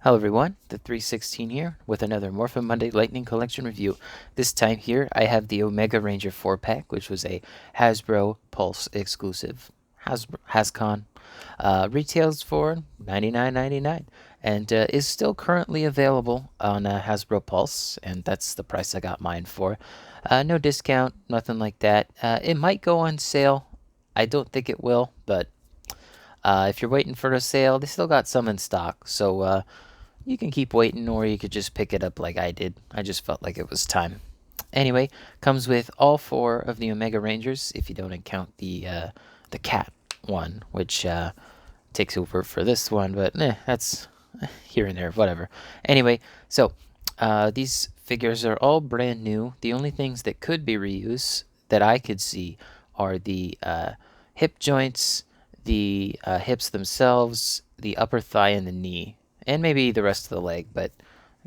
Hello everyone, the 316 here with another Morphin Monday Lightning Collection review. This time here I have the Omega Ranger 4-pack, which was a Hasbro Pulse exclusive. Hascon. Retails for $99.99 and is still currently available on Hasbro Pulse, and that's the price I got mine for. No discount, nothing like that. It might go on sale. I don't think it will, but if you're waiting for a sale, they still got some in stock, so you can keep waiting, or you could just pick it up like I did. I just felt like it was time. Anyway, comes with all four of the Omega Rangers, if you don't count the cat one, which takes over for this one, but that's here and there, whatever. Anyway, so these figures are all brand new. The only things that could be reused that I could see are the hip joints, the hips themselves, the upper thigh, and the knee, and maybe the rest of the leg. But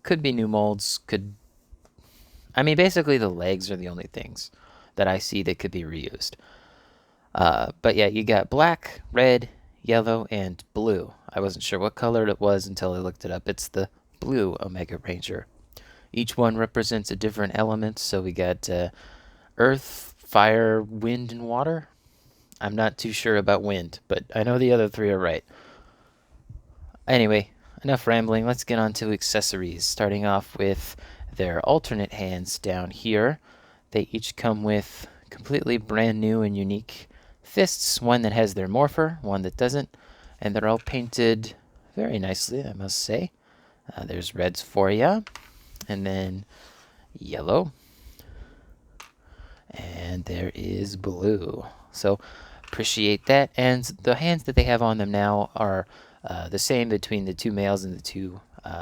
could be new molds. I mean, basically the legs are the only things that I see that could be reused. But yeah, you got black, red, yellow, and blue. I wasn't sure what color it was until I looked it up. It's the blue Omega Ranger. Each one represents a different element. So we got earth, fire, wind, and water. I'm not too sure about wind, but I know the other three are right. Anyway, enough rambling. Let's get on to accessories. Starting off with their alternate hands down here. They each come with completely brand new and unique fists. One that has their morpher, one that doesn't. And they're all painted very nicely, I must say. There's reds for ya. And then yellow. And there is blue. So appreciate that. And the hands that they have on them now are the same between the two males and the two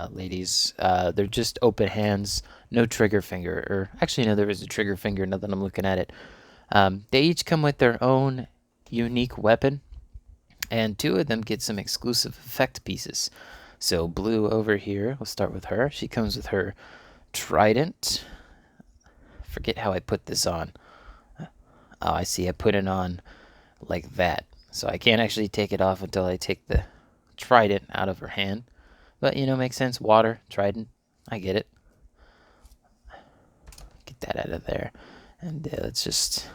ladies. They're just open hands, no trigger finger. Or actually, no, there is a trigger finger now that I'm looking at it. They each come with their own unique weapon, and two of them get some exclusive effect pieces. So blue over here, we'll start with her. She comes with her trident. Forget how I put this on. Oh, I see. I put it on like that. So I can't actually take it off until I take the trident out of her hand. But, makes sense. Water, trident. I get it. Get that out of there. And let's just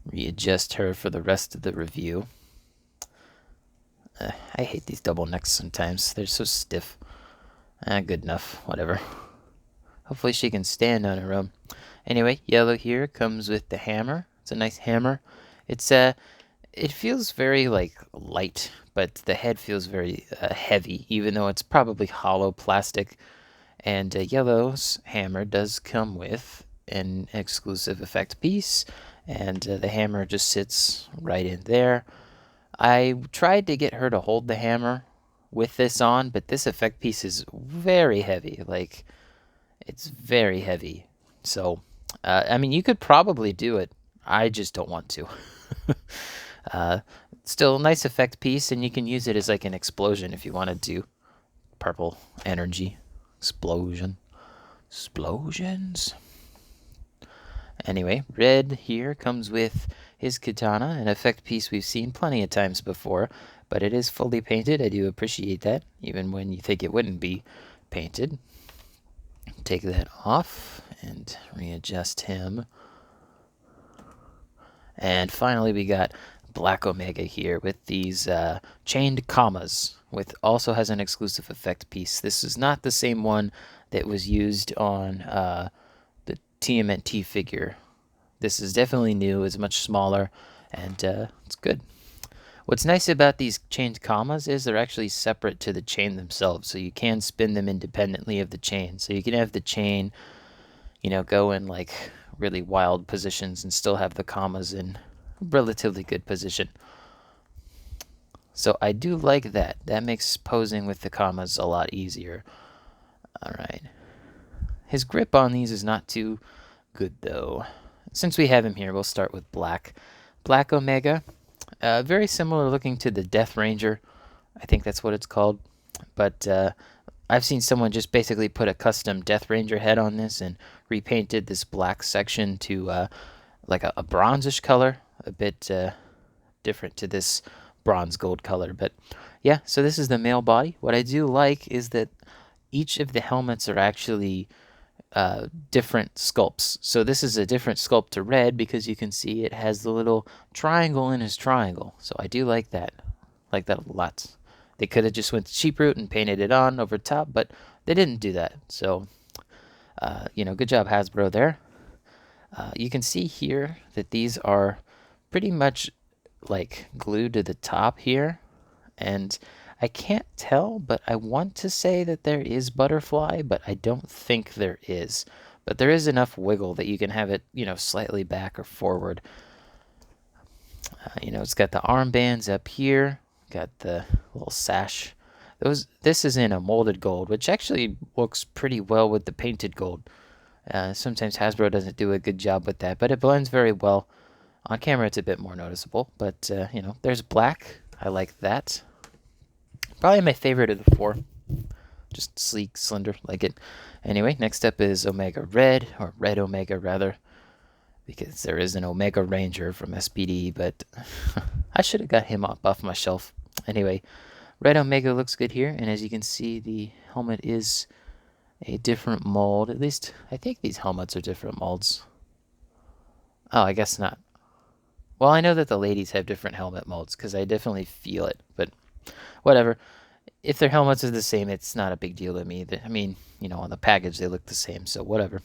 readjust her for the rest of the review. I hate these double necks sometimes. They're so stiff. Good enough. Whatever. Hopefully she can stand on her own. Anyway, yellow here comes with the hammer. It's a nice hammer. It feels very light, but the head feels very heavy, even though it's probably hollow plastic. And yellow's hammer does come with an exclusive effect piece, and the hammer just sits right in there. I tried to get her to hold the hammer with this on, but this effect piece is very heavy. It's very heavy. So, I mean, you could probably do it. I just don't want to. Still, nice effect piece, and you can use it as like an explosion if you wanted to. Purple energy. Explosion. Explosions. Anyway, red here comes with his katana, an effect piece we've seen plenty of times before, but it is fully painted. I do appreciate that, even when you think it wouldn't be painted. Take that off and readjust him. And finally, we got Black Omega here with these chained commas, with also has an exclusive effect piece. This is not the same one that was used on the TMNT figure. This is definitely new. It's much smaller, and it's good. What's nice about these chained commas is they're actually separate to the chain themselves, so you can spin them independently of the chain. So you can have the chain, go in like really wild positions and still have the commas in relatively good position. So I do like that. That makes posing with the commas a lot easier. Alright. His grip on these is not too good, though. Since we have him here, we'll start with Black. Black Omega. Very similar looking to the Death Ranger. I think that's what it's called. But I've seen someone just basically put a custom Death Ranger head on this and repainted this black section to like a bronzish color, a bit different to this bronze gold color. But yeah, so this is the male body. What I do like is that each of the helmets are actually different sculpts. So this is a different sculpt to Red because you can see it has the little triangle in his triangle. So I do like that. Like that a lot. They could have just went the cheap route and painted it on over top, but they didn't do that. So, good job Hasbro there. You can see here that these are pretty much like glued to the top here. And I can't tell, but I want to say that there is butterfly, but I don't think there is. But there is enough wiggle that you can have it, slightly back or forward. It's got the armbands up here, got the little sash. This is in a molded gold, which actually works pretty well with the painted gold. Sometimes Hasbro doesn't do a good job with that, but it blends very well. On camera, it's a bit more noticeable, but, there's black. I like that. Probably my favorite of the four. Just sleek, slender, like it. Anyway, next up is Omega Red, or Red Omega, rather, because there is an Omega Ranger from SPD, but I should have got him off my shelf. Anyway, Red Omega looks good here, and as you can see, the helmet is a different mold. At least, I think these helmets are different molds. Oh, I guess not. Well, I know that the ladies have different helmet molds, because I definitely feel it, but whatever. If their helmets are the same, it's not a big deal to me. I mean, on the package, they look the same, so whatever.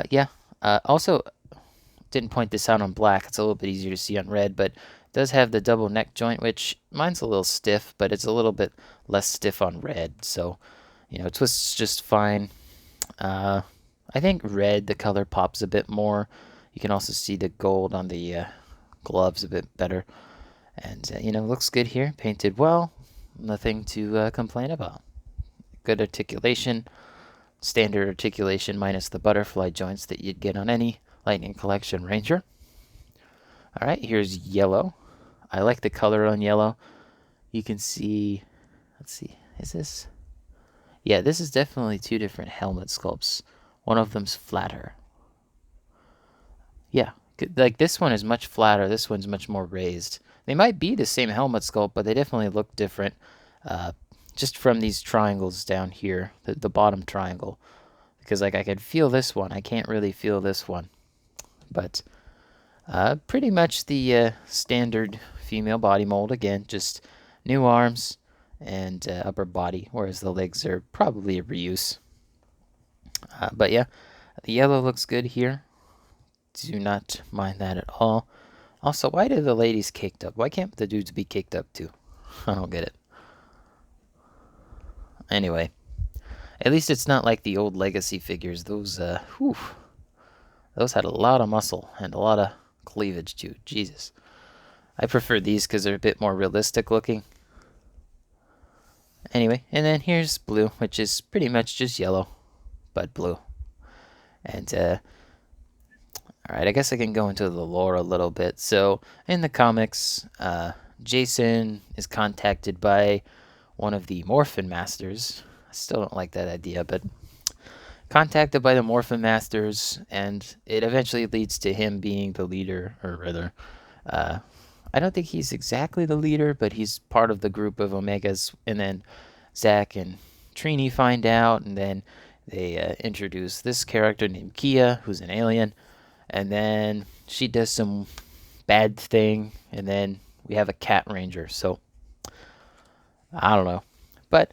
Yeah. Also, didn't point this out on black. It's a little bit easier to see on red, but it does have the double neck joint, which mine's a little stiff, but it's a little bit less stiff on red, so, it twists just fine. I think red, the color pops a bit more. You can also see the gold on the gloves a bit better. And, looks good here. Painted well. Nothing to complain about. Good articulation. Standard articulation minus the butterfly joints that you'd get on any Lightning Collection Ranger. Alright, here's yellow. I like the color on yellow. You can see... Let's see. Is this... Yeah, this is definitely two different helmet sculpts. One of them's flatter. Yeah, like this one is much flatter. This one's much more raised. They might be the same helmet sculpt, but they definitely look different. Just from these triangles down here, the bottom triangle. Because like I could feel this one, I can't really feel this one. But pretty much the standard female body mold. Again, just new arms and upper body, whereas the legs are probably a reuse. But yeah, the yellow looks good here. Do not mind that at all. Also, why do the ladies caked up? Why can't the dudes be caked up too? I don't get it. Anyway, at least it's not like the old Legacy figures. Those had a lot of muscle and a lot of cleavage too. Jesus. I prefer these because they're a bit more realistic looking. Anyway, and then here's blue, which is pretty much just yellow, but blue. And, alright, I guess I can go into the lore a little bit. So, in the comics, Jason is contacted by one of the Morphin Masters. I still don't like that idea, but contacted by the Morphin Masters, and it eventually leads to him being the leader, or rather, I don't think he's exactly the leader, but he's part of the group of Omegas, and then Zack and Trini find out, and then they introduce this character named Kia, who's an alien, and then she does some bad thing, and then we have a cat ranger, so I don't know. But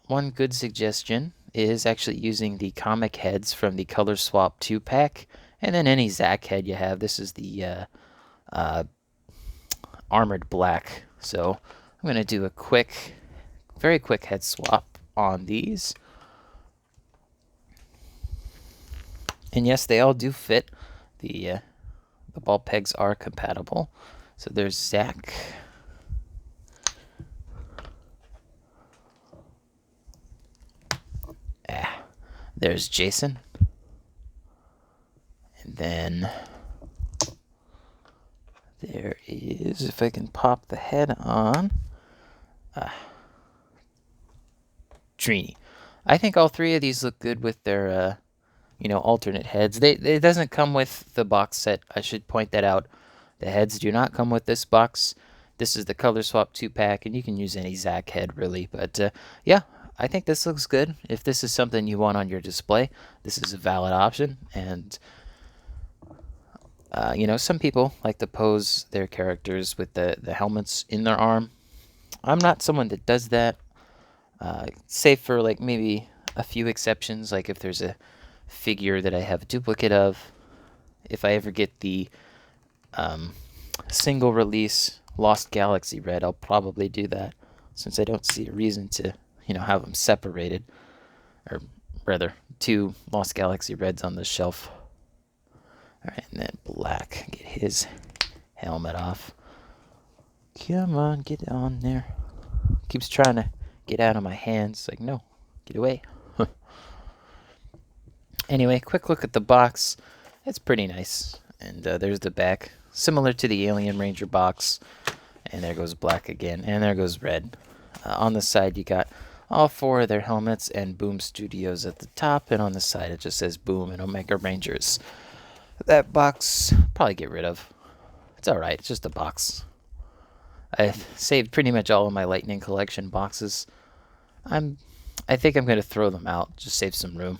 one good suggestion is actually using the comic heads from the Color Swap 2-pack, and then any Zack head you have. This is the Armored Black. So I'm going to do a very quick head swap on these. And yes, they all do fit. The ball pegs are compatible. So there's Zack. There's Jason. And then there is, if I can pop the head on, Trini. I think all three of these look good with their, alternate heads. It doesn't come with the box set. I should point that out. The heads do not come with this box. This is the color swap 2-pack, and you can use any Zack head really. But yeah, I think this looks good. If this is something you want on your display, this is a valid option. And you know, some people like to pose their characters with the helmets in their arm. I'm not someone that does that, save for like maybe a few exceptions, like if there's a figure that I have a duplicate of. If I ever get the single release Lost Galaxy Red, I'll probably do that, since I don't see a reason to, you know, have them separated, or rather, 2 Lost Galaxy Reds on the shelf. Alright, and then Black, get his helmet off. Come on, get on there. Keeps trying to get out of my hands. Like, no, get away. Anyway, quick look at the box. It's pretty nice. And there's the back, similar to the Alien Ranger box. And there goes Black again, and there goes Red. On the side, you got all 4 of their helmets and Boom Studios at the top, and on the side it just says Boom and Omega Rangers. That box, probably get rid of. It's alright, it's just a box. I've saved pretty much all of my Lightning Collection boxes. I think I'm going to throw them out, just save some room.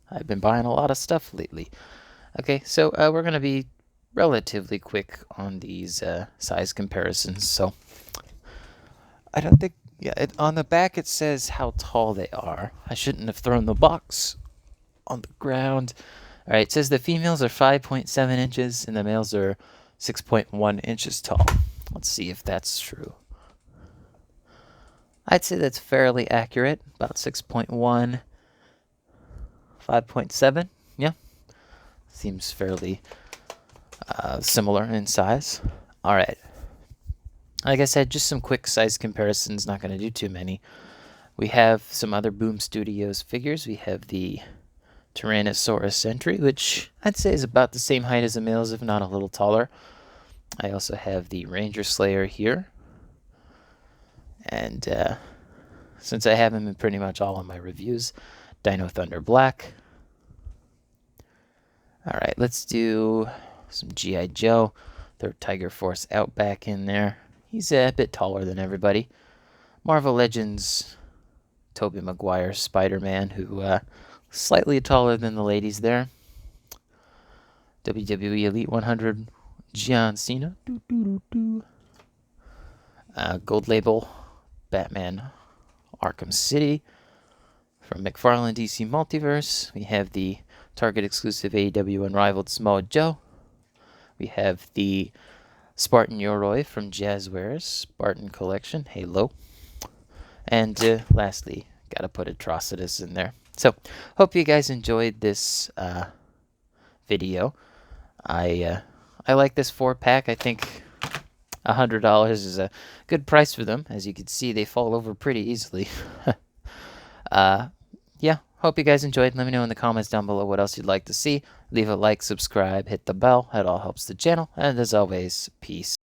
I've been buying a lot of stuff lately. Okay, so we're going to be relatively quick on these size comparisons. So I don't think, yeah, on the back it says how tall they are. I shouldn't have thrown the box on the ground. All right, it says the females are 5.7 inches and the males are 6.1 inches tall. Let's see if that's true. I'd say that's fairly accurate, about 6.1, 5.7, yeah. Seems fairly similar in size. All right. Like I said, just some quick size comparisons, not going to do too many. We have some other Boom Studios figures. We have the Tyrannosaurus Sentry, which I'd say is about the same height as the males, if not a little taller. I also have the Ranger Slayer here. And since I have him in pretty much all of my reviews, Dino Thunder Black. Alright, let's do some G.I. Joe. Throw Tiger Force Outback in there. He's a bit taller than everybody. Marvel Legends Tobey Maguire Spider-Man, who slightly taller than the ladies there. WWE Elite 100 John Cena. Gold Label Batman Arkham City. From McFarlane DC Multiverse, we have the Target exclusive AEW Unrivaled Samoa Joe. We have the Spartan Yoroi from Jazzwares Spartan Collection Halo. And lastly, gotta put Atrocitus in there. So, hope you guys enjoyed this video. I like this 4-pack. I think $100 is a good price for them. As you can see, they fall over pretty easily. Yeah, hope you guys enjoyed. Let me know in the comments down below what else you'd like to see. Leave a like, subscribe, hit the bell. It all helps the channel. And as always, peace.